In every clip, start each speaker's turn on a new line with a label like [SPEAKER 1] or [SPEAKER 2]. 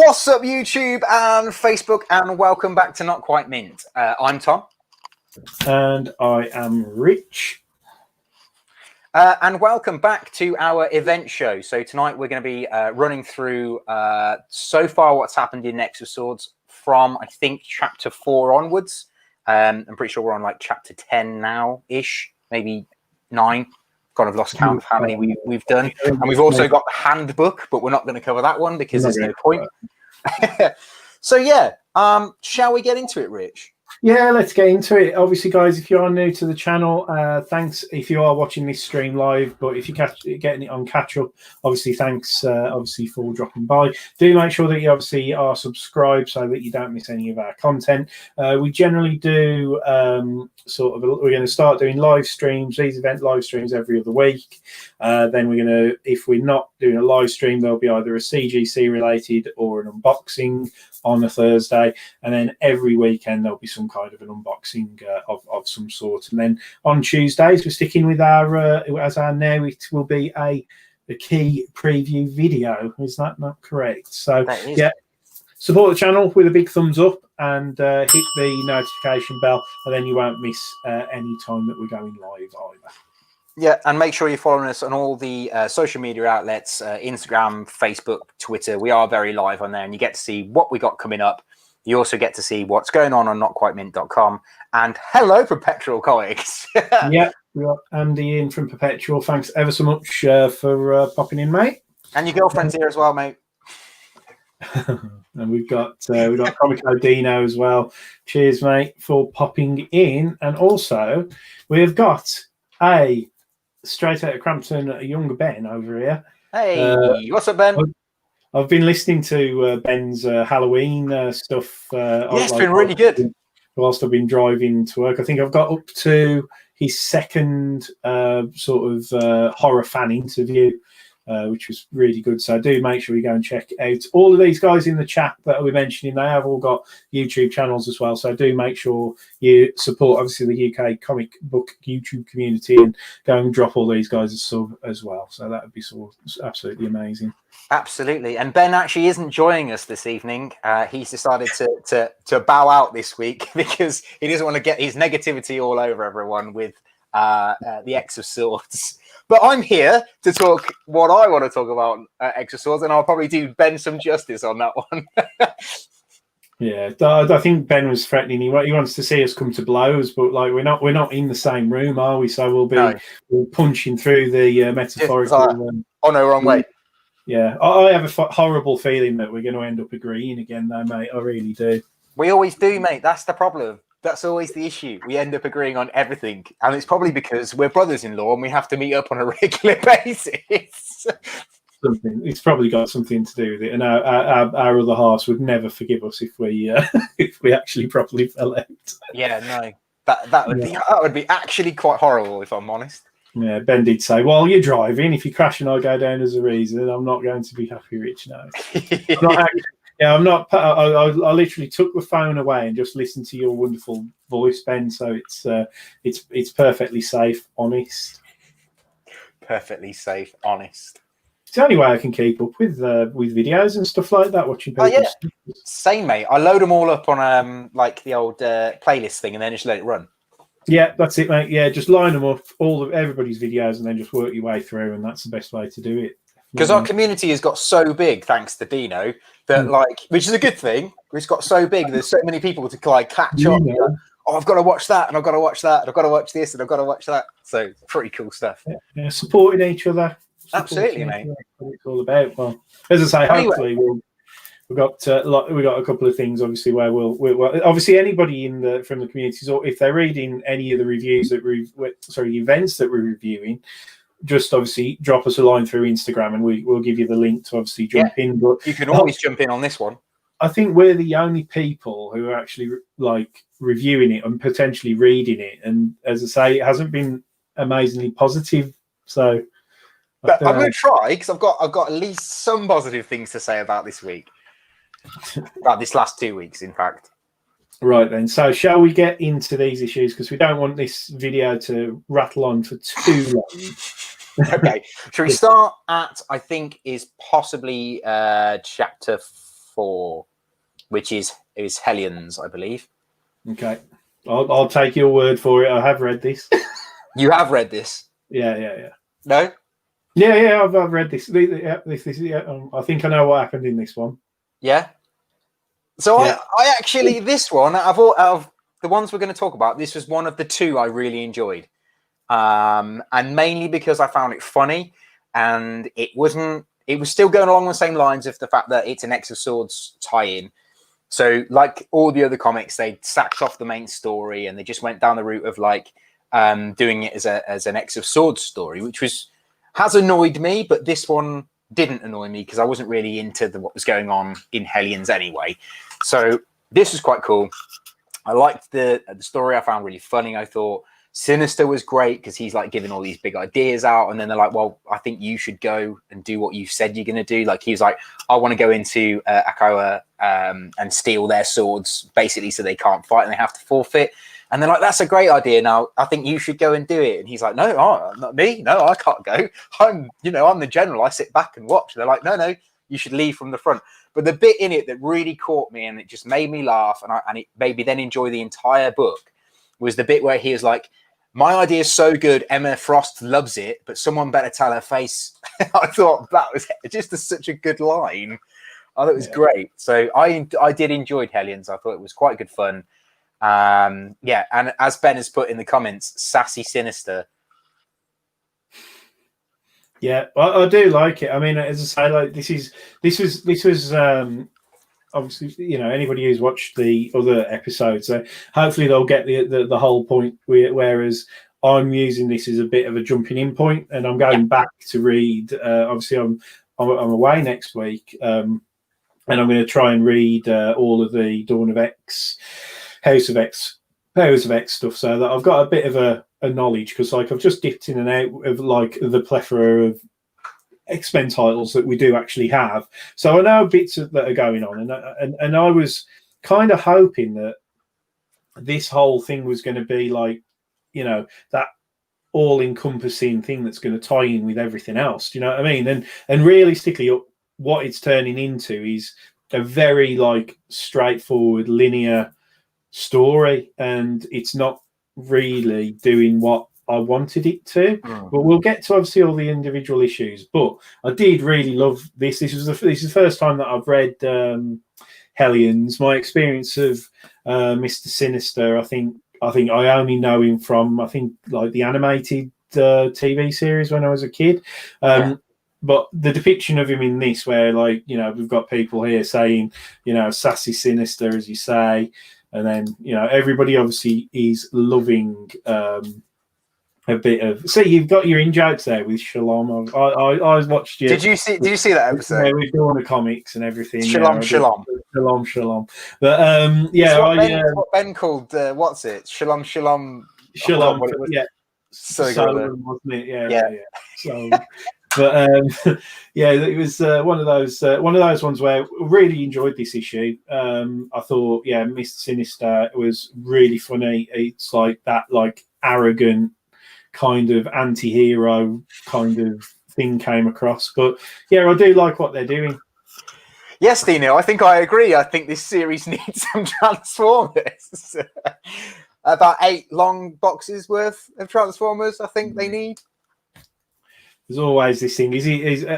[SPEAKER 1] What's up, YouTube and Facebook, and welcome back to Not Quite Mint. I'm Tom.
[SPEAKER 2] And I am Rich.
[SPEAKER 1] And welcome back to our event show. So tonight we're going to be running through so far what's happened in X of Swords from, I think, chapter 4 onwards. I'm pretty sure we're on like chapter 10 now-ish, maybe 9. Kind of lost count of how many we've done. And we've also got the handbook, but we're not going to cover that one because there's no point. So yeah, shall we get into it, Rich?
[SPEAKER 2] Yeah, let's get into it. Obviously, guys, if you are new to the channel, thanks if you are watching this stream live. But if you're getting it on catch up, obviously, thanks obviously for dropping by. Do make sure that you obviously are subscribed so that you don't miss any of our content. We generally do we're going to start doing live streams, these event live streams every other week. Then we're going to, if we're not doing a live stream, there'll be either a CGC related or an unboxing on a Thursday, and then every weekend there'll be some kind of an unboxing of some sort. And then on Tuesdays we're sticking with our as our now it will be a key preview video. Is that not correct? So yeah, support the channel with a big thumbs up and hit the notification bell, and then you won't miss any time that we're going live either.
[SPEAKER 1] Yeah, and make sure you're following us on all the social media outlets, Instagram, Facebook, Twitter. We are very live on there, and you get to see what we got coming up. You also get to see what's going on notquitemint.com. And hello, Perpetual Comics.
[SPEAKER 2] Yeah, we got Andy in from Perpetual. Thanks ever so much for popping in, mate.
[SPEAKER 1] And your girlfriend's here as well, mate.
[SPEAKER 2] And we've got Comico Dino as well. Cheers, mate, for popping in. And also, we have got a straight out of Crampton, a younger Ben over here.
[SPEAKER 1] Hey, what's up, Ben?
[SPEAKER 2] I've been listening to Ben's Halloween stuff.
[SPEAKER 1] Yeah, it's been really good.
[SPEAKER 2] Whilst I've been driving to work, I think I've got up to his second horror fan interview, which was really good. So do make sure you go and check out all of these guys in the chat that we're mentioning. They have all got YouTube channels as well. So do make sure you support, obviously, the UK comic book YouTube community and go and drop all these guys a sub as well. So that would be absolutely amazing.
[SPEAKER 1] Absolutely. And Ben actually isn't joining us this evening. He's decided to bow out this week because he doesn't want to get his negativity all over everyone with the X of Swords. But I'm here to talk what I want to talk about X of Swords, and I'll probably do Ben some justice on that one.
[SPEAKER 2] Yeah, I think Ben was threatening. He wants to see us come to blows, but like we're not in the same room, are we? So we'll be punching through the metaphorical.
[SPEAKER 1] Oh no, wrong way.
[SPEAKER 2] Yeah, I have a horrible feeling that we're going to end up agreeing again, though, mate. I really do.
[SPEAKER 1] We always do, mate. That's the problem. That's always the issue. We end up agreeing on everything. And it's probably because we're brothers-in-law and we have to meet up on a regular basis.
[SPEAKER 2] It's probably got something to do with it. And our other halves would never forgive us if we if we actually properly fell out.
[SPEAKER 1] Yeah, no. That would be actually quite horrible, if I'm honest.
[SPEAKER 2] Yeah, Ben did say, "While you're driving, if you crash and I go down as a reason, I'm not going to be happy, Rich." No, I'm not. I literally took the phone away and just listened to your wonderful voice, Ben. So it's perfectly safe, honest.
[SPEAKER 1] Perfectly safe, honest.
[SPEAKER 2] It's the only way I can keep up with videos and stuff like that. Watching people.
[SPEAKER 1] Oh yeah, same, mate. I load them all up on like the old playlist thing, and then just let it run.
[SPEAKER 2] Yeah, that's it, mate. Yeah, just line them up, everybody's videos, and then just work your way through, and that's the best way to do it.
[SPEAKER 1] Because our community has got so big, thanks to Dino, that which is a good thing. It's got so big. There's so many people to catch up.
[SPEAKER 2] Yeah.
[SPEAKER 1] Oh, I've got to watch that, and I've got to watch that, and I've got to watch this, and I've got to watch that. So pretty cool stuff.
[SPEAKER 2] Yeah, supporting each other.
[SPEAKER 1] Absolutely, mate.
[SPEAKER 2] What it's all about. Well, as I say, hopefully we've got a couple of things, obviously, where we'll obviously anybody from the communities, or if they're reading any of the reviews events that we're reviewing, just obviously drop us a line through Instagram, and we'll give you the link to obviously jump in. But
[SPEAKER 1] you can always jump in on this one.
[SPEAKER 2] I think we're the only people who are actually like reviewing it and potentially reading it, and as I say, it hasn't been amazingly positive. So
[SPEAKER 1] but I'm going to try, because I've got at least some positive things to say about this week. About this last 2 weeks, in fact.
[SPEAKER 2] Right then. So shall we get into these issues? Because we don't want this video to rattle on for too long.
[SPEAKER 1] Okay. Shall we start at, I think, is possibly chapter 4, which is Hellions, I believe.
[SPEAKER 2] Okay, I'll take your word for it. I have read this.
[SPEAKER 1] You have read this?
[SPEAKER 2] Yeah.
[SPEAKER 1] No?
[SPEAKER 2] Yeah. I've read this. I think I know what happened in this one.
[SPEAKER 1] Yeah. So
[SPEAKER 2] Yeah.
[SPEAKER 1] I actually, this one, out of the ones we're going to talk about, this was one of the 2 I really enjoyed. And mainly because I found it funny, and it was still going along the same lines of the fact that it's an X of Swords tie-in. So like all the other comics, they sacked off the main story and they just went down the route of like doing it as an X of Swords story, which has annoyed me, but this one didn't annoy me because I wasn't really into what was going on in Hellions anyway. So this was quite cool. I liked the story. I found really funny. I thought Sinister was great because he's like giving all these big ideas out, and then they're like, well, I think you should go and do what you said you're going to do. Like, he was like, I want to go into Akawa and steal their swords, basically, so they can't fight and they have to forfeit. And they're like, that's a great idea. Now, I think you should go and do it. And he's like, no, not me. No, I can't go. I'm the general. I sit back and watch. And they're like, no, you should leave from the front. But the bit in it that really caught me and it just made me laugh and it made me then enjoy the entire book was the bit where he was like, my idea is so good, Emma Frost loves it, but someone better tell her face. I thought that was just such a good line. I thought it was great. So I did enjoy Hellions. I thought it was quite good fun. And as Ben has put in the comments, sassy Sinister.
[SPEAKER 2] Yeah, I do like it. I mean, as I say, like this was obviously, anybody who's watched the other episodes, hopefully they'll get the whole point. Whereas I'm using this as a bit of a jumping in point, and I'm going back to read. Obviously, I'm away next week, and I'm going to try and read all of the Dawn of X, House of X stuff, so that I've got a bit of a knowledge, because like I've just dipped in and out of like the plethora of X-Men titles that we do actually have, so I know bits that are going on, and I was kind of hoping that this whole thing was going to be like, that all-encompassing thing that's going to tie in with everything else. Do you know what I mean? And realistically, what it's turning into is a very like straightforward linear story, and it's not really doing what I wanted it to. But we'll get to obviously all the individual issues. But I did really love this. This is the first time that I've read Hellions. My experience of Mr. Sinister, I think I only know him from like the animated TV series when I was a kid. But the depiction of him in this, where like we've got people here saying sassy Sinister, as you say. And then, everybody obviously is loving a bit of. See, you've got your in jokes there with Shalom. I watched you.
[SPEAKER 1] Did you see that episode?
[SPEAKER 2] Yeah, with all the comics and everything.
[SPEAKER 1] Shalom.
[SPEAKER 2] Shalom. But
[SPEAKER 1] what Ben called what's it? Shalom.
[SPEAKER 2] Shalom. Yeah.
[SPEAKER 1] Solomon,
[SPEAKER 2] wasn't it? Yeah. So. But it was one of those ones where I really enjoyed this issue. I thought, Mr. Sinister was really funny. It's like that, like arrogant kind of anti-hero kind of thing came across. But I do like what they're doing.
[SPEAKER 1] Yes, Dino, I think I agree. I think this series needs some Transformers. About 8 long boxes worth of Transformers, I think they need.
[SPEAKER 2] There's always this thing.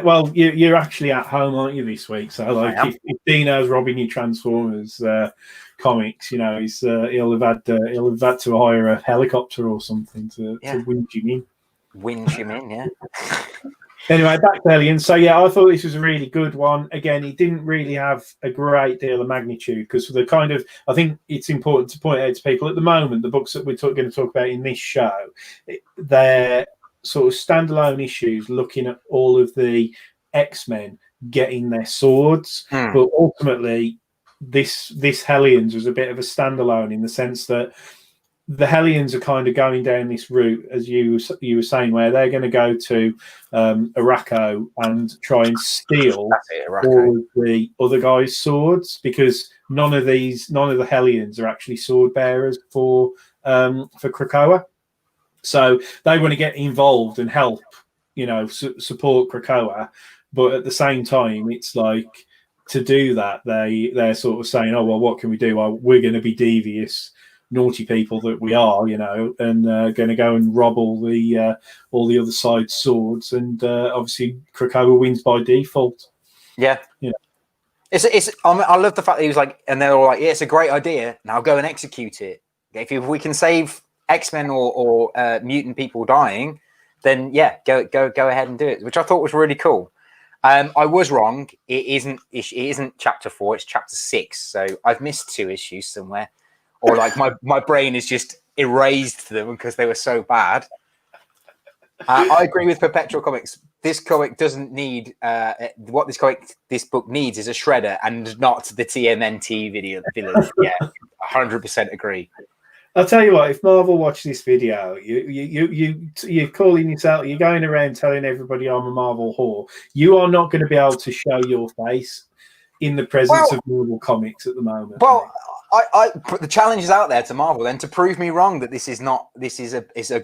[SPEAKER 2] Well, you're actually at home, aren't you, this week? So, like, if Dino's robbing you Transformers comics, he'll have had to hire a helicopter or something to winch him in.
[SPEAKER 1] Winch him in, yeah.
[SPEAKER 2] Anyway, back to Hellions. So, I thought this was a really good one. Again, it didn't really have a great deal of magnitude, because the kind of, I think it's important to point out to people at the moment, the books that we're going to talk about in this show, they're sort of standalone issues looking at all of the X-Men getting their swords. But ultimately, this Hellions was a bit of a standalone in the sense that the Hellions are kind of going down this route, as you were saying, where they're going to go to Araco and try and steal all of the other guys' swords, because none of the Hellions are actually sword bearers for Krakoa. So they want to get involved and help, support Krakoa, but at the same time, it's like to do that, they're sort of saying, oh well, what can we do? Well, we're going to be devious, naughty people that we are, you know, and going to go and rob all the other side's swords, and obviously Krakoa wins by default.
[SPEAKER 1] Yeah.
[SPEAKER 2] You know?
[SPEAKER 1] I love the fact that he was like, and they're all like, yeah, it's a great idea. Now go and execute it. If we can save X-Men or mutant people dying, then yeah, go ahead and do it, which I thought was really cool. I was wrong. It isn't chapter 4. It's chapter 6. So I've missed 2 issues somewhere, or like my brain is just erased them because they were so bad. I agree with Perpetual Comics. This comic doesn't need what this book needs is a shredder and not the TMNT video villain. Yeah, 100% agree.
[SPEAKER 2] I'll tell you what, if Marvel watch this video, you're calling yourself, you're going around telling everybody I'm a Marvel whore. You are not going to be able to show your face in the presence of Marvel Comics at the moment.
[SPEAKER 1] Well, I put the challenge is out there to Marvel then to prove me wrong that this is a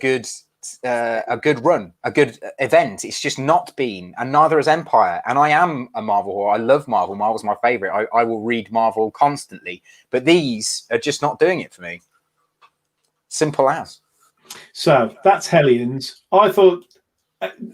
[SPEAKER 1] good run, a good event. It's just not been, and neither has Empire. And I am a Marvel whore. I love Marvel. Marvel's my favorite. I will read Marvel constantly, but these are just not doing it for me. Simple as. So
[SPEAKER 2] that's Hellions. I thought,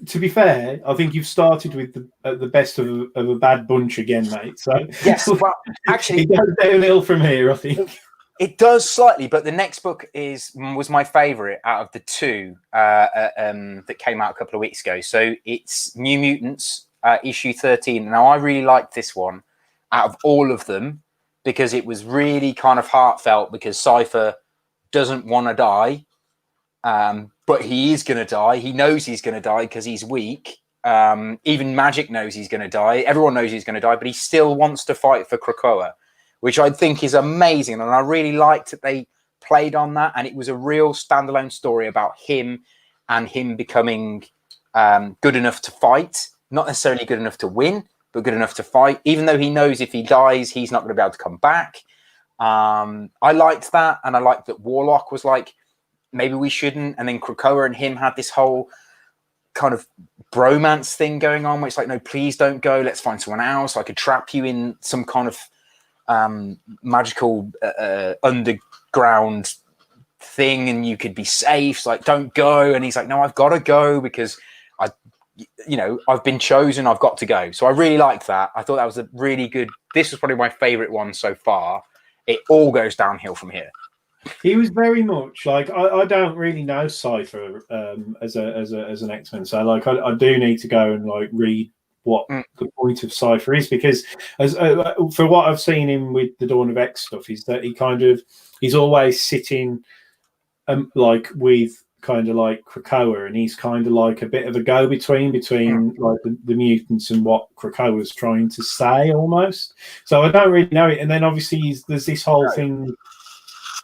[SPEAKER 2] to be fair, I think you've started with the best of a bad bunch again, mate. So
[SPEAKER 1] yes, well, actually,
[SPEAKER 2] it goes downhill from here, I think.
[SPEAKER 1] It does slightly, but the next book was my favourite out of the 2 that came out a couple of weeks ago. So it's New Mutants, issue 13. Now, I really liked this one out of all of them because it was really kind of heartfelt, because Cypher doesn't want to die, but he is going to die. He knows he's going to die because he's weak. Even Magic knows he's going to die. Everyone knows he's going to die, but he still wants to fight for Krakoa, which I think is amazing. And I really liked that they played on that. And it was a real standalone story about him and him becoming good enough to fight, not necessarily good enough to win, but good enough to fight, even though he knows if he dies, he's not going to be able to come back. I liked that. And I liked that Warlock was like, maybe we shouldn't. And then Krakoa and him had this whole kind of bromance thing going on, where it's like, no, please don't go. Let's find someone else. I could trap you in some kind of magical underground thing and you could be safe. It's like, don't go. And he's like, no, I've got to go because I've been chosen. I've got to go. So I really liked that. I thought that was a really good, this was probably my favorite one so far. It all goes downhill from here.
[SPEAKER 2] He was very much like, I don't really know Cypher as an X-Men, so like I do need to go and like read what the point of Cypher is, because as for what I've seen him with the Dawn of X stuff, is that he's always sitting like with kind of like Krakoa, and he's kind of like a bit of a go-between between like the mutants and what Krakoa's trying to say almost. So I don't really know it. And then obviously there's this whole thing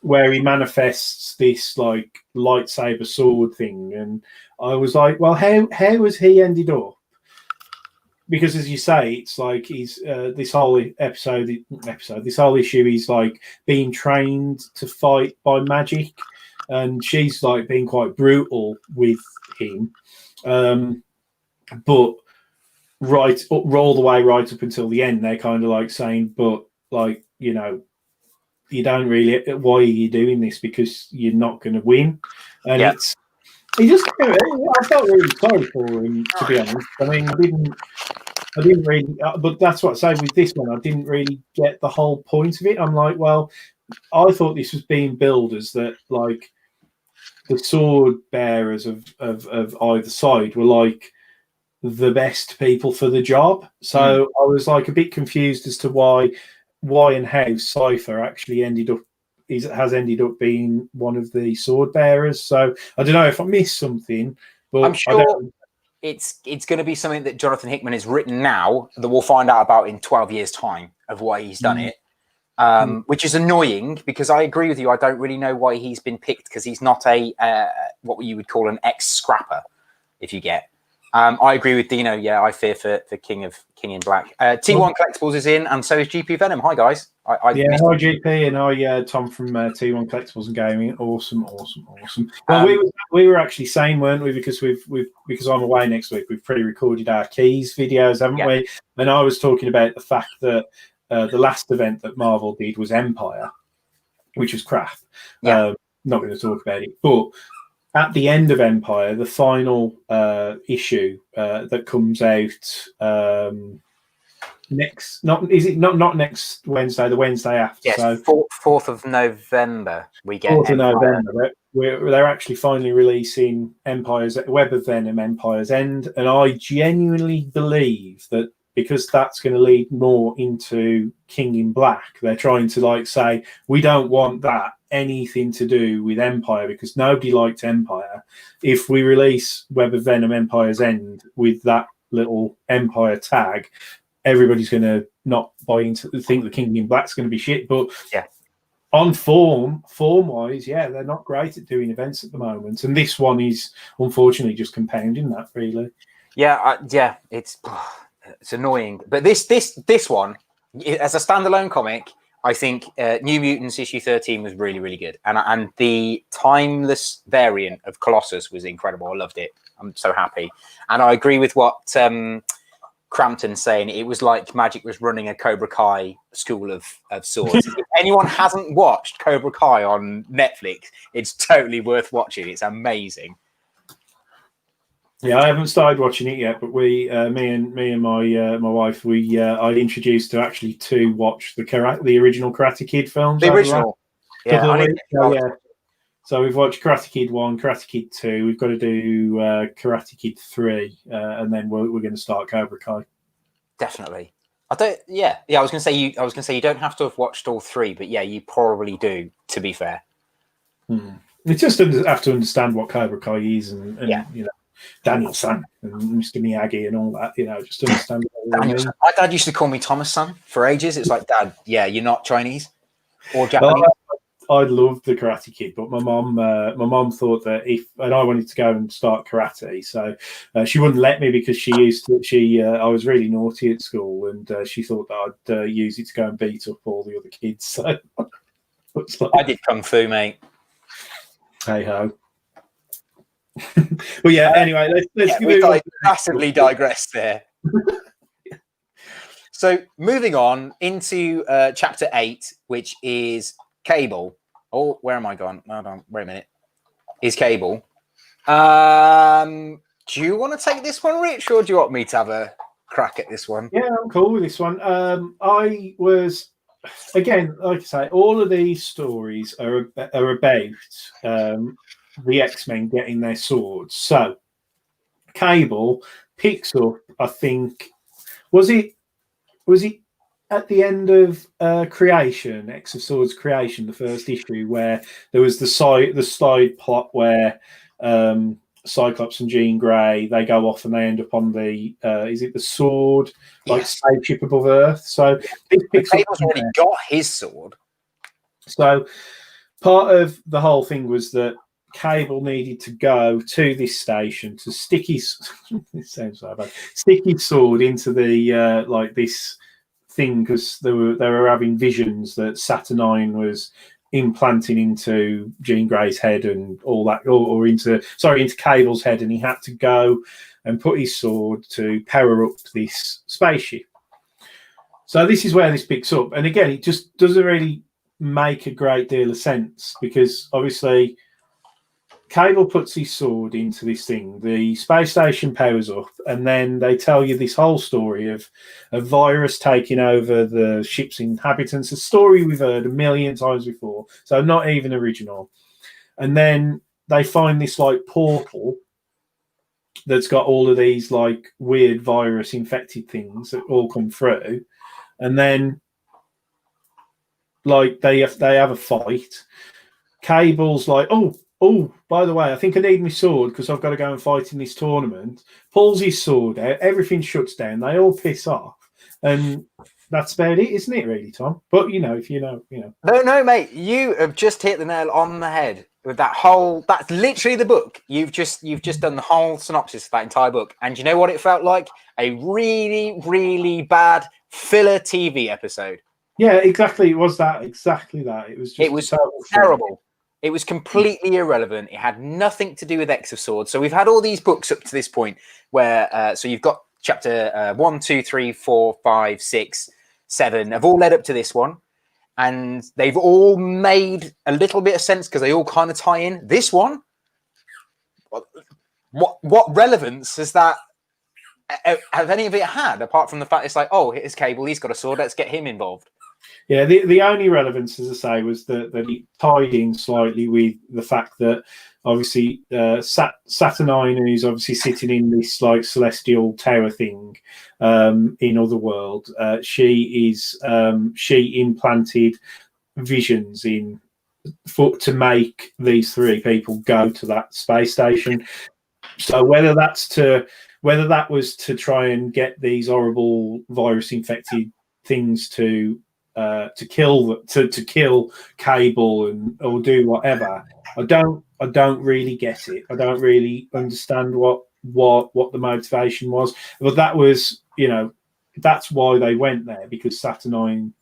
[SPEAKER 2] where he manifests this like lightsaber sword thing, and I was like, well, how has he ended up? Because as you say, it's like he's this whole this whole issue, he's like being trained to fight by magic, and she's like being quite brutal with him, but all the way right up until the end, they're kind of like saying, but like, you know, you don't really, why are you doing this? Because you're not going to win. And I felt really sorry for him, to be honest. I mean, I didn't really, but that's what I say with this one. I didn't really get the whole point of it. I'm like, well, I thought this was being billed as that, like, the sword bearers of either side were like the best people for the job. So I was like a bit confused as to why and how Cypher actually has ended up being one of the sword bearers. So I don't know if I missed something, but
[SPEAKER 1] I'm sure it's going to be something that Jonathan Hickman has written now that we'll find out about in 12 years' time of why he's done it. Which is annoying, because I agree with you. I don't really know why he's been picked, because he's not a what you would call an ex-scrapper, if you get. I agree with Dino. Yeah, I fear for King in Black. T1 Collectibles is in, and so is GP Venom. Hi guys.
[SPEAKER 2] Hi GP, and hi Tom from T1 Collectibles and Gaming. Awesome. Well, we were actually saying, weren't we? Because because I'm away next week, we've pre-recorded our keys videos, haven't we? And I was talking about the fact that the last event that Marvel did was Empire, which was crap. Not going to talk about it, but at the end of Empire, the final issue that comes out not next Wednesday, the Wednesday after.
[SPEAKER 1] Yes,
[SPEAKER 2] so
[SPEAKER 1] 4th of November we get
[SPEAKER 2] 4th of November. They're actually finally releasing Empire's Web of Venom, Empire's End, and I genuinely believe that because that's going to lead more into King in Black, they're trying to say, we don't want that anything to do with Empire because nobody liked Empire. If we release Web of Venom, Empire's End with that little Empire tag, everybody's going to not buy into think the King in Black's going to be shit. But on form wise, they're not great at doing events at the moment, and this one is unfortunately just compounding that. Really,
[SPEAKER 1] it's annoying. But this one, as a standalone comic, I think New Mutants issue 13 was really, really good, and the timeless variant of Colossus was incredible. I loved it. I'm so happy, and I agree with what Crampton saying. It was like Magic was running a Cobra Kai school of swords. If anyone hasn't watched Cobra Kai on Netflix, it's totally worth watching. It's amazing.
[SPEAKER 2] Yeah, I haven't started watching it yet, but me and my wife, I introduced her actually to watch the original Karate Kid films.
[SPEAKER 1] The original,
[SPEAKER 2] So we've watched Karate Kid 1, Karate Kid 2. We've got to do Karate Kid 3, and then we're going to start Cobra Kai.
[SPEAKER 1] Definitely. I was going to say you don't have to have watched all 3, but you probably do. To be fair,
[SPEAKER 2] you just have to understand what Cobra Kai is, and Daniel-san and Mr. Miyagi and all that, just understand.
[SPEAKER 1] My dad used to call me Thomas-san for ages. It's like, Dad, you're not Chinese or Japanese.
[SPEAKER 2] I loved the Karate Kid, but my mom thought that I wanted to go and start karate, so she wouldn't let me because I was really naughty at school, and she thought that I'd use it to go and beat up all the other kids. So
[SPEAKER 1] I did kung fu, mate.
[SPEAKER 2] Hey ho. But anyway, let's
[SPEAKER 1] massively digressed there. So moving on into chapter 8, which is Cable. Oh, where am I gone? Hold on, wait a minute. Is Cable. Do you want to take this one, Rich, or do you want me to have a crack at this one?
[SPEAKER 2] Yeah, I'm cool with this one. I was, again, like I say, all of these stories are about the X-Men getting their swords. So Cable picks up, I think, was it at the end of Creation, X of Swords Creation, the first issue, where there was the side plot where Cyclops and Jean Grey, they go off and they end up on the is it the sword, spaceship above Earth? So
[SPEAKER 1] Cable's already got his sword.
[SPEAKER 2] So part of the whole thing was that Cable needed to go to this station to stick his it sounds so bad, stick his sword into the this thing, because they were having visions that Saturnine was implanting into Jean Grey's head and all that, or into Cable's head, and he had to go and put his sword to power up this spaceship. So this is where this picks up, and again, it just doesn't really make a great deal of sense, because obviously Cable puts his sword into this thing, the space station powers up, and then they tell you this whole story of a virus taking over the ship's inhabitants, a story we've heard a million times before, so not even original. And then they find this portal that's got all of these weird virus infected things that all come through, and then they have a fight. Cable's oh, by the way, I think I need my sword because I've got to go and fight in this tournament. Pulls his sword out, everything shuts down, they all piss off, and that's about it, isn't it, really, Tom? But if you know.
[SPEAKER 1] No, mate, you have just hit the nail on the head. with that whole. That's literally the book. You've just done the whole synopsis of that entire book, and you know what it felt like? A really, really bad filler TV episode.
[SPEAKER 2] Yeah, exactly. It was that. Exactly that. It was just.
[SPEAKER 1] It was terrible. It was completely irrelevant. It had nothing to do with X of Swords. So we've had all these books up to this point where, so you've got chapter 1, 2, 3, 4, 5, 6, 7 have all led up to this one. And they've all made a little bit of sense because they all kind of tie in. This one, what relevance has that, have any of it had, apart from the fact it's like, oh, here's Cable, he's got a sword, let's get him involved.
[SPEAKER 2] Yeah, the only relevance, as I say, was that it tied in slightly with the fact that obviously Saturnine, who's obviously sitting in this like celestial tower thing in Otherworld, she implanted visions in to make these three people go to that space station. So whether that was to try and get these horrible virus infected things to kill Cable or do whatever. I don't really get it. I don't really understand what the motivation was. But that was, that's why they went there, because Saturnine,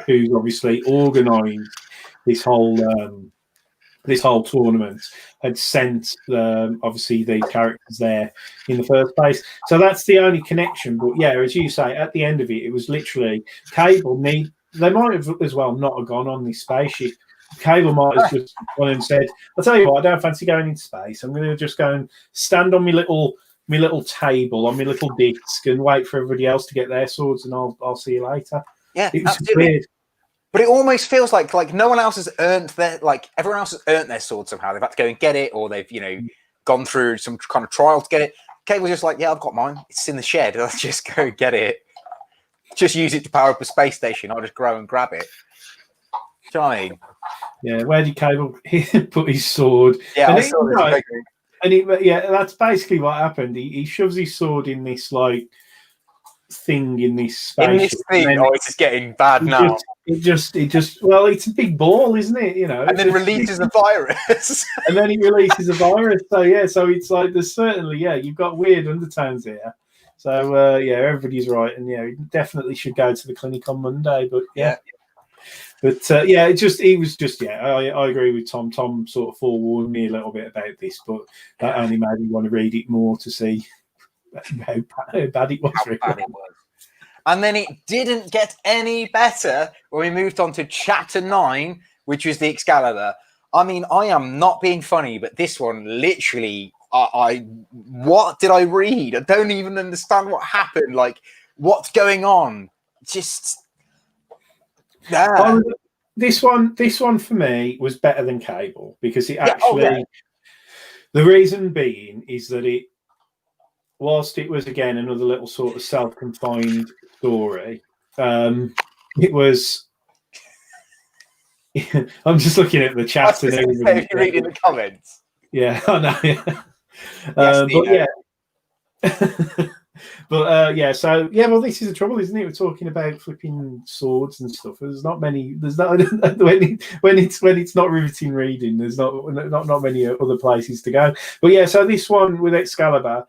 [SPEAKER 2] who's obviously organised this whole tournament, had sent obviously these characters there in the first place. So that's the only connection. But yeah, as you say, at the end of it, it was literally Cable they might have as well not have gone on this spaceship. Cable might have just gone and said, I'll tell you what, I don't fancy going into space. I'm going to just go and stand on my little table, on my little disc, and wait for everybody else to get their swords, and I'll see you later.
[SPEAKER 1] Yeah,
[SPEAKER 2] it was weird.
[SPEAKER 1] But it almost feels like no one else has earned everyone else has earned their sword somehow. They've had to go and get it, or they've, gone through some kind of trial to get it. Cable's just like, yeah, I've got mine. It's in the shed. Let's just go get it. Just use it to power up a space station. I'll just go and grab it. Do you know what I mean?
[SPEAKER 2] Yeah, where did Cable put his sword?
[SPEAKER 1] Yeah,
[SPEAKER 2] that's basically what happened. He shoves his sword in this like thing in this space.
[SPEAKER 1] In this thing, it's just getting bad now.
[SPEAKER 2] It just well, it's a big ball, isn't it?
[SPEAKER 1] And then releases a virus.
[SPEAKER 2] And then he releases a virus. So yeah, so it's like there's certainly you've got weird undertones here. So everybody's right, and he definitely should go to the clinic on Monday. But I agree with Tom. Tom sort of forewarned me a little bit about this, but that only made me want to read it more to see how bad it was.
[SPEAKER 1] And then it didn't get any better when we moved on to chapter 9, which was the Excalibur. I mean, I am not being funny, but this one literally, what did I read? I don't even understand what happened. Like, what's going on? Just
[SPEAKER 2] this one for me was better than Cable, because it actually the reason being is that it, whilst it was again another little sort of self-confined story, it was I'm just looking at the chat and everything.
[SPEAKER 1] Reading the comments.
[SPEAKER 2] Yeah, I know. Well, this is the trouble, isn't it? We're talking about flipping swords and stuff. There's not when it's not riveting reading. There's not many other places to go. But yeah, so this one with Excalibur,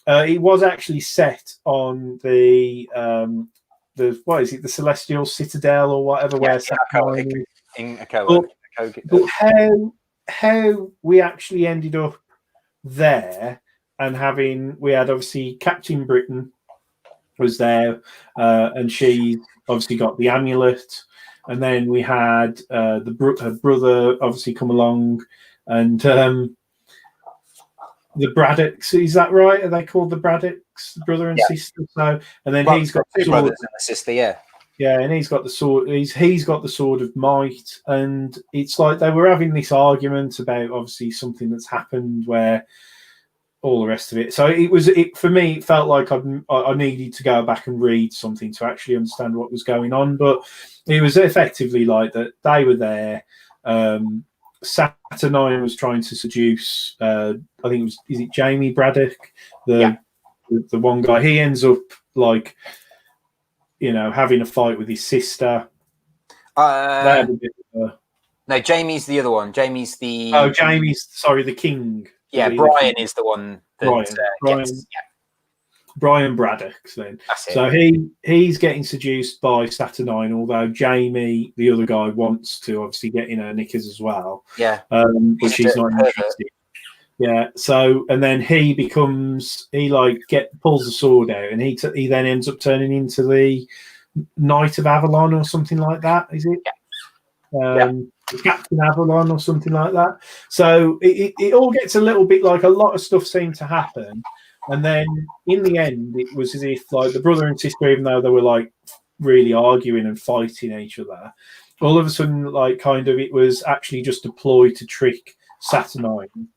[SPEAKER 2] it was actually set on the what is it, the Celestial Citadel or whatever, where but how we actually ended up there, and we had obviously Captain Britain was there, and she obviously got the amulet, and then we had her brother obviously come along, and the Braddocks, is that right? Are they called the Braddocks, brother and sister? So, and then he's got
[SPEAKER 1] two brothers and a sister,
[SPEAKER 2] yeah, and he's got the sword. He's got the sword of might, and it's like they were having this argument about obviously something that's happened where all the rest of it. So for me, it felt like I needed to go back and read something to actually understand what was going on. But it was effectively like that they were there. Saturnine was trying to seduce. I think is it Jamie Braddock, the one guy. He ends up like, having a fight with his sister. They had a bit of
[SPEAKER 1] No, Jamie's the other one. Jamie's the
[SPEAKER 2] Jamie's the king.
[SPEAKER 1] Yeah,
[SPEAKER 2] the
[SPEAKER 1] Brian
[SPEAKER 2] king.
[SPEAKER 1] is the one that
[SPEAKER 2] Brian.
[SPEAKER 1] yeah,
[SPEAKER 2] Brian Braddock then.
[SPEAKER 1] that's it.
[SPEAKER 2] So he's getting seduced by Saturnine, although Jamie, the other guy, wants to obviously get in her knickers as well.
[SPEAKER 1] Yeah.
[SPEAKER 2] But she's not interested. Yeah. So and then he pulls the sword out, and he then ends up turning into the Knight of Avalon or something like that. Is it?
[SPEAKER 1] Yeah.
[SPEAKER 2] Captain Avalon or something like that. So it all gets a little bit like a lot of stuff seemed to happen. And then in the end, it was as if like the brother and sister, even though they were like really arguing and fighting each other, all of a sudden, like kind of, it was actually just a ploy to trick Saturnine.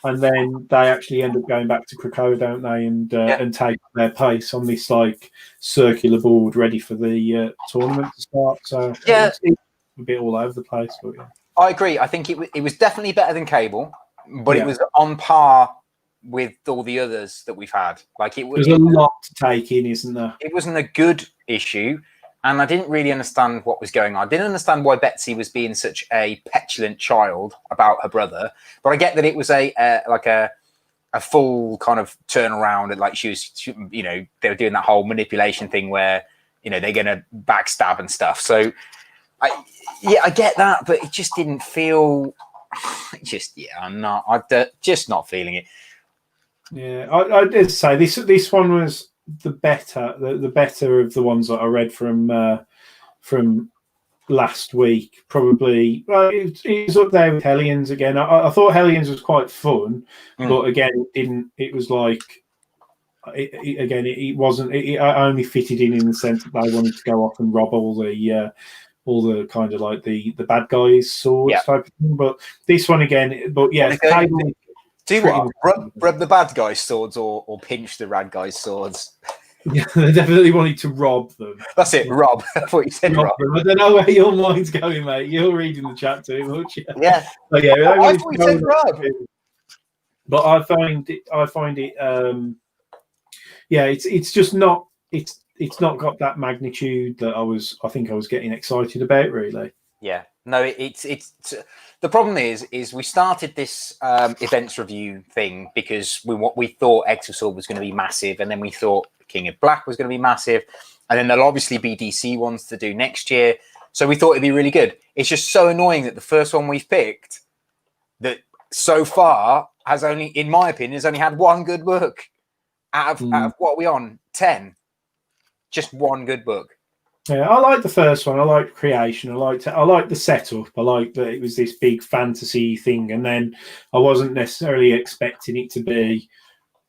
[SPEAKER 2] And then they actually end up going back to Krakoa, don't they? And take their place on this like circular board ready for the tournament to start. So it's a bit all over the place. But yeah,
[SPEAKER 1] I agree. I think it was definitely better than Cable, but it was on par with all the others that we've had. Like
[SPEAKER 2] there's a lot to take in, isn't there?
[SPEAKER 1] It wasn't a good issue, and I didn't really understand what was going on. I didn't understand why Betsy was being such a petulant child about her brother, but I get that it was a full kind of turnaround. And like she, they were doing that whole manipulation thing where they're going to backstab and stuff. So I get that, but it just didn't feel. I'm just not feeling it.
[SPEAKER 2] Yeah, I did say this one was the better of the ones that I read from last week. Probably, well, it was up there with Hellions again. I thought Hellions was quite fun, but again, it was like it wasn't. It only fitted in the sense that they wanted to go off and rob all the kind of like the bad guys' swords type of thing. But this one again, but yeah.
[SPEAKER 1] Do what? Rub the bad guys' swords or pinch the rad guys' swords?
[SPEAKER 2] Yeah, they definitely wanted to rob them.
[SPEAKER 1] That's it, rob. I thought you said rob.
[SPEAKER 2] I don't know where your mind's going, mate. You're reading the chat too much.
[SPEAKER 1] Yeah.
[SPEAKER 2] But yeah,
[SPEAKER 1] I thought you said rob.
[SPEAKER 2] But I find it. It's just not. It's not got that magnitude that I think I was getting excited about. Really.
[SPEAKER 1] Yeah. No, it's the problem is we started this events review thing because we thought X of Sword was going to be massive, and then we thought King of Black was going to be massive, and then there'll obviously be DC ones to do next year. So we thought it'd be really good. It's just so annoying that the first one we've picked, that so far has only, in my opinion, has only had one good book out of what are we on 10? Just one good book.
[SPEAKER 2] Yeah, I like the first one. I like creation. I like the setup. I like that it was this big fantasy thing, and then I wasn't necessarily expecting it to be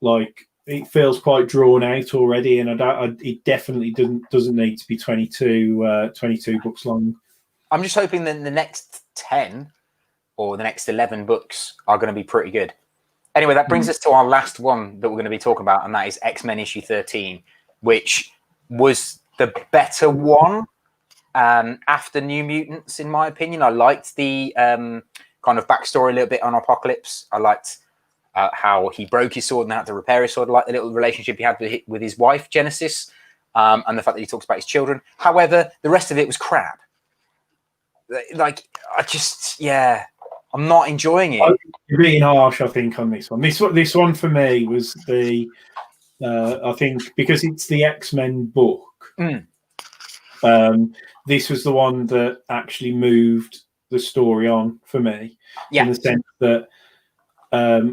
[SPEAKER 2] like, it feels quite drawn out already, and it definitely doesn't need to be 22 books long. I'm
[SPEAKER 1] just hoping that the next 10 or the next 11 books are going to be pretty good. Anyway, that brings us to our last one that we're going to be talking about, and that is X-Men issue 13, which was the better one after New Mutants, in my opinion. I liked the kind of backstory a little bit on Apocalypse. I liked how he broke his sword and had to repair his sword. I liked the little relationship he had with his wife, Genesis, and the fact that he talks about his children. However, the rest of it was crap. Like, I'm not enjoying it.
[SPEAKER 2] You're being harsh, I think, on this one. This one for me was the, I think, because it's the X-Men book, this was the one that actually moved the story on for me. In the sense that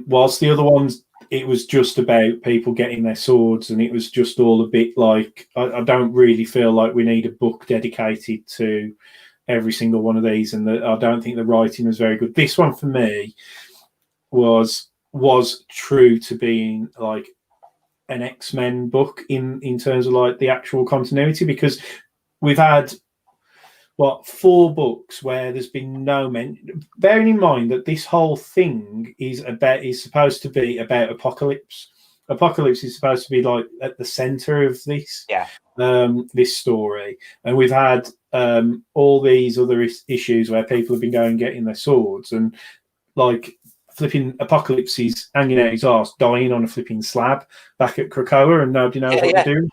[SPEAKER 2] whilst the other ones, it was just about people getting their swords, and it was just all a bit like, I don't really feel like we need a book dedicated to every single one of these, and I don't think the writing was very good. This one for me was true to being like an X-Men book in terms of like the actual continuity, because we've had 4 books where there's been no mention, bearing in mind that this whole thing is supposed to be about Apocalypse. Apocalypse is supposed to be like at the center of this this story, and we've had all these other issues where people have been going getting their swords, and like flipping Apocalypse is hanging out his arse, dying on a flipping slab back at Krakoa, and nobody knows what they're doing.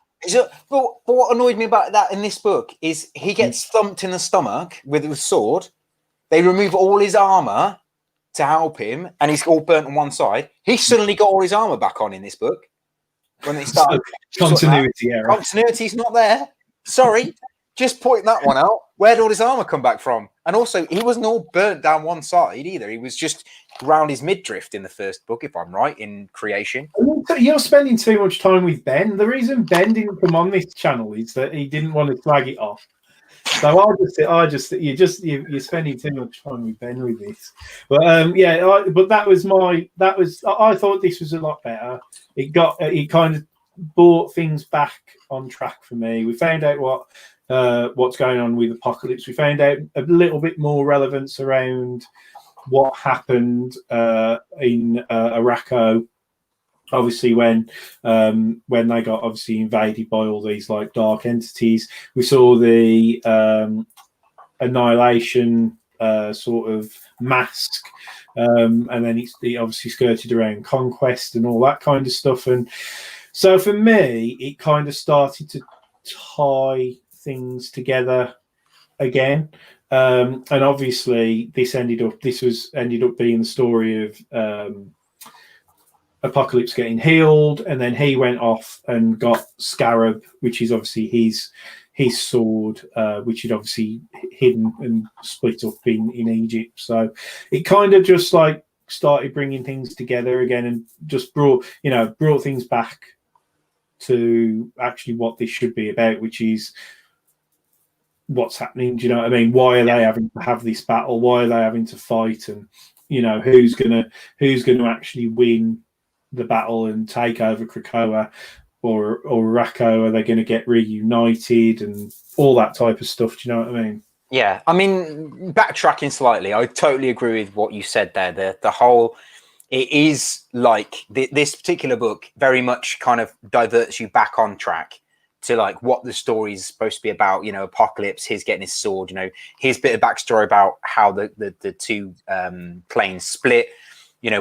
[SPEAKER 1] But what annoyed me about that in this book is he gets thumped in the stomach with a sword, They remove all his armor to help him, and he's all burnt on one side. He suddenly got all his armor back on in this book when they start.
[SPEAKER 2] Continuity error.
[SPEAKER 1] Continuity's not there. Sorry, just point that one out. Where did all his armor come back from? And also, he wasn't all burnt down one side either. He was just around his midriff in the first book, if I'm right, in creation.
[SPEAKER 2] You're spending too much time with Ben. The reason Ben didn't come on this channel is that he didn't want to flag it off. So you're spending too much time with Ben with this. But I thought this was a lot better. It kind of brought things back on track for me. We found out what's going on with Apocalypse. We found out a little bit more relevance around what happened in Araco. Obviously, when they got obviously invaded by all these like dark entities, we saw the Annihilation sort of mask, and then he obviously skirted around Conquest and all that kind of stuff. And so for me, it kind of started to tie things together again. And obviously, this ended up being the story of Apocalypse getting healed, and then he went off and got Scarab, which is obviously his sword, which he'd obviously hidden and split up in Egypt. So it kind of just like started bringing things together again, and just brought things back to actually what this should be about, which is what's happening. Do you know what I mean? Why are they having to have this battle? Why are they having to fight? And who's gonna actually win the battle and take over Krakoa or Raqqa? Are they going to get reunited and all that type of stuff? Do you know what I mean?
[SPEAKER 1] Yeah, I mean, backtracking slightly, I totally agree with what you said there. The whole, it is like this particular book very much kind of diverts you back on track to like what the story is supposed to be about. Apocalypse, his getting his sword. His bit of backstory about how the two planes split.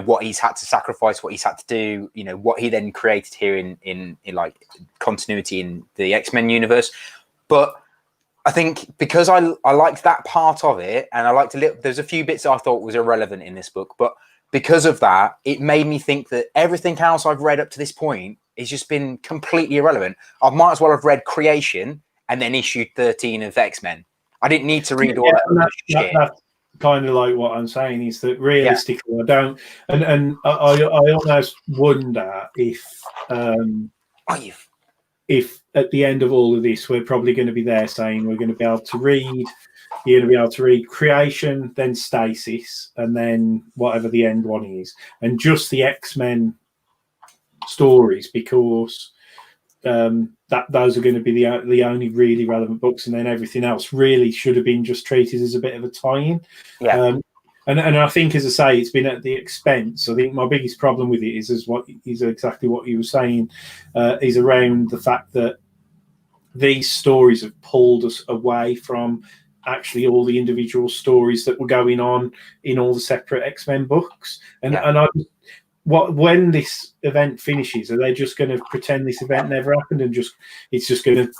[SPEAKER 1] What he's had to sacrifice, what he's had to do, what he then created here in like continuity in the X-Men universe. But I think because I liked that part of it, and I liked there's a few bits I thought was irrelevant in this book, but because of that, it made me think that everything else I've read up to this point has just been completely irrelevant. I might as well have read Creation and then issue 13 of X-Men. I didn't need to read all that shit.
[SPEAKER 2] That's kind of like what I'm saying is that realistically, I don't, and I almost wonder if at the end of all of this, we're probably going to be there saying we're going to be able to read. You're going to be able to read Creation, then Stasis, and then whatever the end one is, and just the X-Men stories, because those are going to be the only really relevant books, and then everything else really should have been just treated as a bit of a tie-in.
[SPEAKER 1] Yeah.
[SPEAKER 2] And I think, as I say, it's been at the expense. I think my biggest problem with it is exactly what you were saying, is around the fact that these stories have pulled us away from actually all the individual stories that were going on in all the separate X-Men books. And when this event finishes, are they just going to pretend this event never happened and it's just going to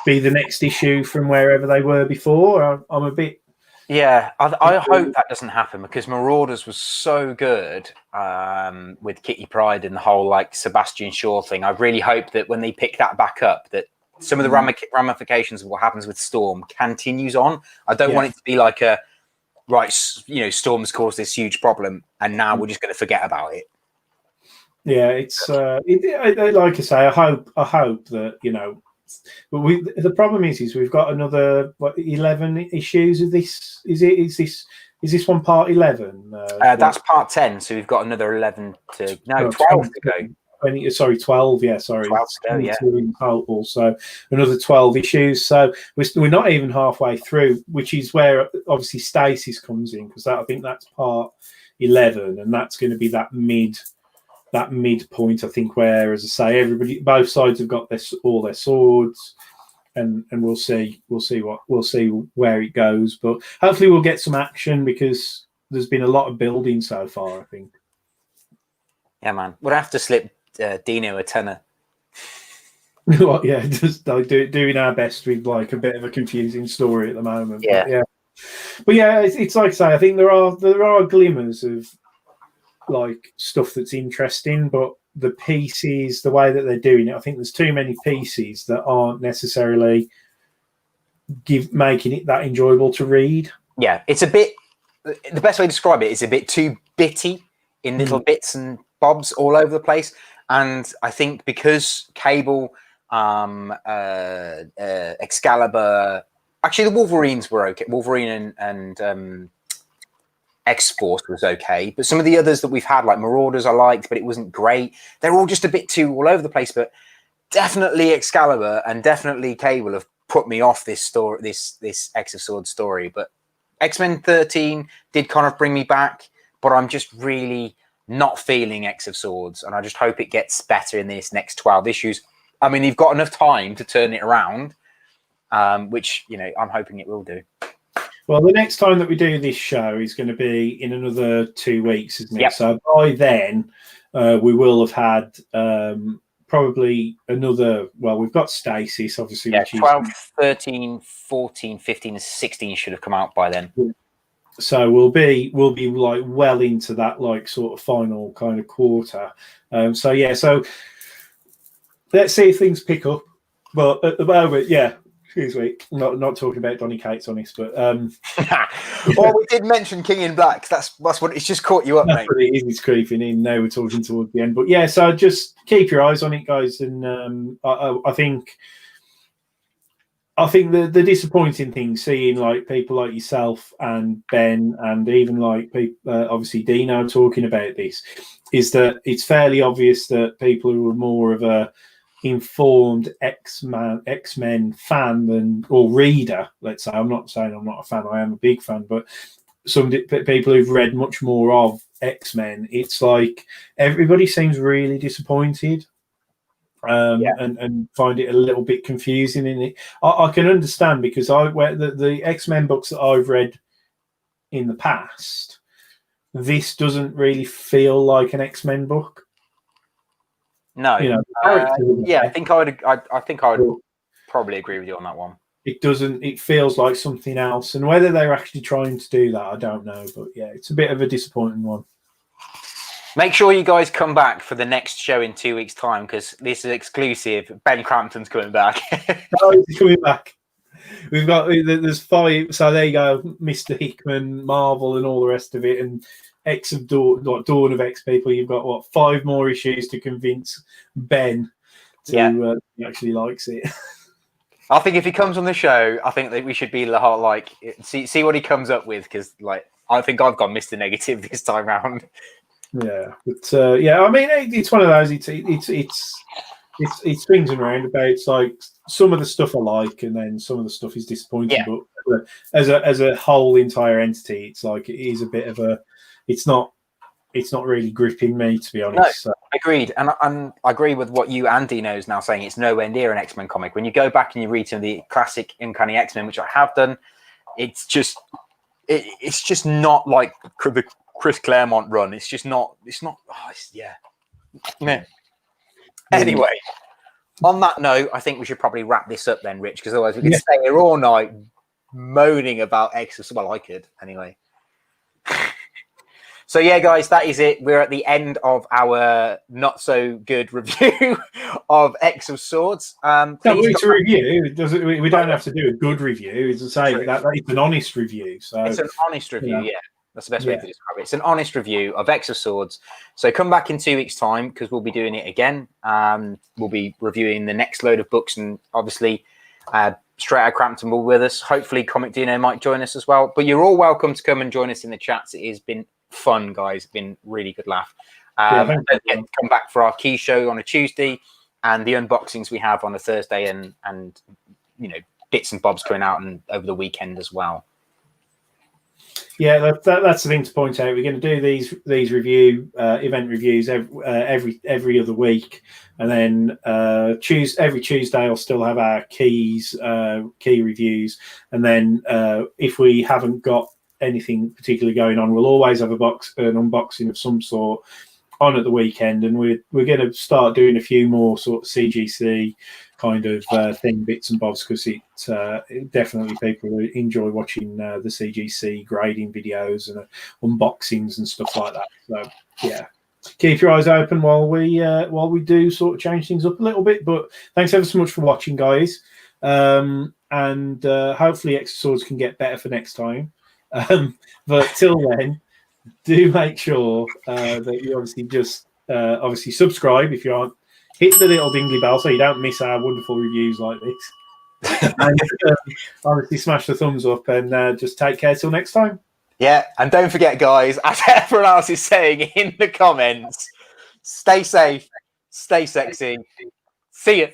[SPEAKER 2] be the next issue from wherever they were before? I'm a bit...
[SPEAKER 1] Yeah, I hope that doesn't happen, because Marauders was so good with Kitty Pryde and the whole like Sebastian Shaw thing. I really hope that when they pick that back up, that some of the ramifications of what happens with Storm continues on. I don't want it to be like Storm's caused this huge problem and now we're just going to forget about it.
[SPEAKER 2] Yeah, it's like I say, I hope that but the problem is we've got another 11 issues of this. Is this one part 11?
[SPEAKER 1] That's part 10, so we've got another 11 to 12 to go.
[SPEAKER 2] 12. Yeah, sorry,
[SPEAKER 1] 12 to go, yeah.
[SPEAKER 2] In total, so another 12 issues. So we're not even halfway through, which is where obviously Stasis comes in, because I think that's part 11, and that's going to be that midpoint, I think, where, as I say, both sides have got all their swords, and we'll see where it goes. But hopefully we'll get some action, because there's been a lot of building so far, I think.
[SPEAKER 1] Yeah, man, we'll have to slip Dino a tenner.
[SPEAKER 2] Well, yeah, just like doing our best with like a bit of a confusing story at the moment.
[SPEAKER 1] Yeah.
[SPEAKER 2] But, yeah. But yeah, it's like I say, I think there are glimmers of like stuff that's interesting, but the pieces, the way that they're doing it, I think there's too many pieces that aren't necessarily making it that enjoyable to read.
[SPEAKER 1] Yeah, it's a bit. The best way to describe it is a bit too bitty in little bits and bobs all over the place. And I think because Cable, Excalibur, actually the Wolverines were okay. Wolverine and X-Force was okay, but some of the others that we've had, like Marauders, I liked, but it wasn't great. They're all just a bit too all over the place. But definitely Excalibur and definitely Cable have put me off this story, this X of Swords story. But X-Men 13 did kind of bring me back, but I'm just really not feeling X of Swords, and I just hope it gets better in this next 12 issues. I mean, you've got enough time to turn it around, which, you know, I'm hoping it will do.
[SPEAKER 2] Well, the next time that we do this show is going to be in another 2 weeks, isn't it?
[SPEAKER 1] Yep.
[SPEAKER 2] So by then, we will have had probably another. Well, we've got Stasis, obviously.
[SPEAKER 1] Yeah,
[SPEAKER 2] which
[SPEAKER 1] 12,
[SPEAKER 2] is,
[SPEAKER 1] 13, 14, 15, and 16 should have come out by then.
[SPEAKER 2] So we'll be like well into that like sort of final kind of quarter. So yeah, so let's see if things pick up. But at the moment, yeah. Excuse me, not talking about Donny Cates on this, but
[SPEAKER 1] well, we did mention King in Black. That's what it's just caught you up, mate.
[SPEAKER 2] It is. It's creeping in. Now we're talking towards the end, but yeah. So just keep your eyes on it, guys. And I think the disappointing thing, seeing like people like yourself and Ben, and even like people, obviously Dino talking about this, is that it's fairly obvious that people who are more of a informed X-Men fan or reader, let's say. I'm not saying I'm not a fan, I am a big fan, but some people who've read much more of X-Men, it's like everybody seems really disappointed and find it a little bit confusing. In it, I can understand, because the X-Men books that I've read in the past, this doesn't really feel like an X-Men book.
[SPEAKER 1] No,
[SPEAKER 2] you know,
[SPEAKER 1] yeah, I think I would probably agree with you on that one.
[SPEAKER 2] It doesn't. It feels like something else, and whether they're actually trying to do that, I don't know. But yeah, it's a bit of a disappointing one.
[SPEAKER 1] Make sure you guys come back for the next show in 2 weeks' time, because this is exclusive. Ben Crampton's coming back.
[SPEAKER 2] Oh, he's coming back. We've got there's 5. So there you go, Mr. Hickman, Marvel, and all the rest of it, and X of Dawn of X people. You've got what, 5 more issues to convince Ben to he actually likes it.
[SPEAKER 1] I think if he comes on the show, I think that we should be like see what he comes up with, because like I think I've gone Mr. Negative this time round.
[SPEAKER 2] Yeah, but yeah, I mean it's one of those. It swings and roundabouts. Like some of the stuff I like, and then some of the stuff is disappointing.
[SPEAKER 1] Yeah.
[SPEAKER 2] But as a whole entire entity, it's like it is a bit of a. It's not really gripping me, to be honest.
[SPEAKER 1] No, agreed, and I agree with what you and Dino is now saying. It's nowhere near an X-Men comic. When you go back and you read some of the classic Uncanny X-Men, which I have done, it's just not like the Chris Claremont run. It's just not. It's not. Oh, yeah. Anyway, on that note, I think we should probably wrap this up then, Rich, because otherwise we could stay here all night moaning about X. Well, I could anyway. So yeah, guys, that is it. We're at the end of our not so good review of X of Swords.
[SPEAKER 2] It's a review. We don't have to do a good review. It's to say that it's an honest review. So
[SPEAKER 1] it's an honest review. Yeah, that's the best way to describe it. It's an honest review of X of Swords. So come back in 2 weeks' time, because we'll be doing it again. We'll be reviewing the next load of books, and obviously Straight Out Crampton will be with us. Hopefully Comic Dino might join us as well. But you're all welcome to come and join us in the chats. It has been fun, guys. It's been really good laugh. Come back for our key show on a Tuesday, and the unboxings we have on a Thursday, and you know, bits and bobs coming out and over the weekend as well.
[SPEAKER 2] Yeah, that's the thing to point out. We're going to do these event reviews every other week, and then every Tuesday I'll still have our key reviews, and then if we haven't got anything particularly going on, we'll always have an unboxing of some sort on at the weekend, and we're going to start doing a few more sort of CGC kind of thing, bits and bobs, because it definitely people enjoy watching the CGC grading videos and unboxings and stuff like that. So yeah, keep your eyes open while we do sort of change things up a little bit. But thanks ever so much for watching, guys, and hopefully Exoswords can get better for next time. But till then, do make sure that you obviously just obviously subscribe if you aren't. Hit the little dingly bell so you don't miss our wonderful reviews like this. And obviously smash the thumbs up and just take care till next time.
[SPEAKER 1] Yeah, and don't forget, guys, as everyone else is saying in the comments, stay safe, stay sexy. See you.